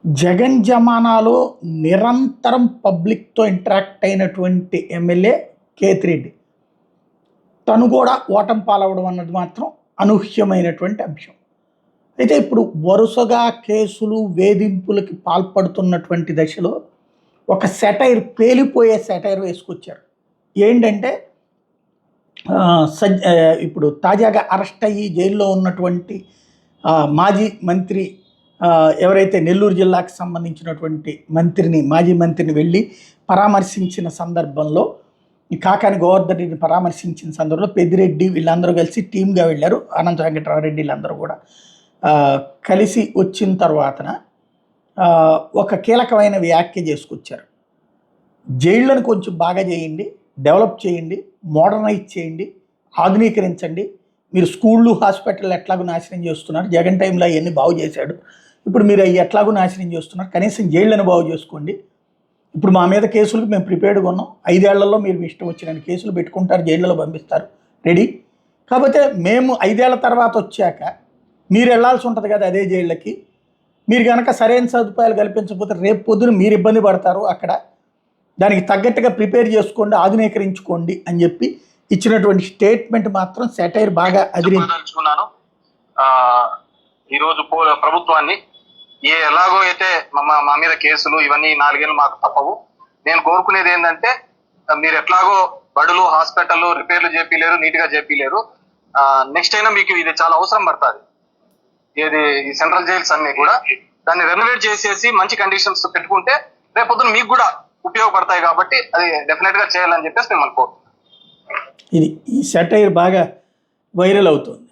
జగన్ జమానాలో నిరంతరం పబ్లిక్తో ఇంటరాక్ట్ అయినటువంటి ఎమ్మెల్యే కేతిరెడ్డి. తను కూడా ఓటమి పాలవడం అన్నది మాత్రం అనూహ్యమైనటువంటి అంశం. అయితే ఇప్పుడు వరుసగా కేసులు వేధింపులకి పాల్పడుతున్నటువంటి దశలో ఒక సెటైర్, పేలిపోయే సెటైర్ వేసుకొచ్చారు. ఏంటంటే ఇప్పుడు తాజాగా అరెస్ట్ అయ్యి జైల్లో ఉన్నటువంటి మాజీ మంత్రి, ఎవరైతే నెల్లూరు జిల్లాకు సంబంధించినటువంటి మాజీ మంత్రిని వెళ్ళి పరామర్శించిన సందర్భంలో, కాకాని గోవర్ధన్ రెడ్డిని పరామర్శించిన సందర్భంలో పెద్దిరెడ్డి వీళ్ళందరూ కలిసి టీమ్గా వెళ్ళారు. అనంత వెంకటరామరెడ్డి వీళ్ళందరూ కూడా కలిసి వచ్చిన తర్వాతన ఒక కీలకమైన వ్యాఖ్య చేసుకొచ్చారు. జైళ్ళను కొంచెం బాగా చేయండి, డెవలప్ చేయండి, మోడర్నైజ్ చేయండి, ఆధునీకరించండి. మీరు స్కూళ్ళు, హాస్పిటల్ ఎట్లాగో నాశనం చేస్తున్నారు. జగన్ టైంలో అవన్నీ బాగు చేశాడు. ఇప్పుడు మీరు అవి ఎట్లాగో నాశనం చేస్తున్నారు. కనీసం జైళ్ళను బాగు చేసుకోండి. ఇప్పుడు మా మీద కేసులకు మేము ప్రిపేర్డ్గా ఉన్నాం. 5 ఏళ్లలో మీరు ఇష్టం వచ్చిన కేసులు పెట్టుకుంటారు, జైళ్ళలో పంపిస్తారు, రెడీ. కాకపోతే మేము 5 ఏళ్ల తర్వాత వచ్చాక మీరు వెళ్లాల్సి ఉంటుంది కదా అదే జైళ్ళకి. మీరు కనుక సరైన సదుపాయాలు కల్పించకపోతే రేపు పొద్దున మీరు ఇబ్బంది పడతారు. అక్కడ దానికి తగ్గట్టుగా ప్రిపేర్ చేసుకోండి, ఆధునీకరించుకోండి అని చెప్పి ఇచ్చినటువంటి స్టేట్మెంట్ మాత్రం సెటైర్ బాగా అదిరించుకున్నాను. ఈరోజు ప్రభుత్వాన్ని ఎలాగో అయితే మా మీద కేసులు ఇవన్నీ 4 ఏళ్ళు మాకు తప్పవు. నేను కోరుకునేది ఏంటంటే, మీరు ఎట్లాగో బడులు, హాస్పిటల్ రిపేర్లు చేపిలేరు, నీట్ గా చేపిలేరు. నెక్స్ట్ అయినా మీకు ఇది చాలా అవసరం పడుతుంది. ఈ సెంట్రల్ జైల్స్ అన్ని కూడా దాన్ని రెనోవేట్ చేసేసి మంచి కండిషన్స్ పెట్టుకుంటే రేపు పొద్దున మీకు కూడా ఉపయోగపడతాయి. కాబట్టి అది డెఫినెట్ గా చేయాలని చెప్పేసి మేము అనుకుంటున్నాం. ఇది ఈ సెటైర్ బాగా వైరల్ అవుతుంది.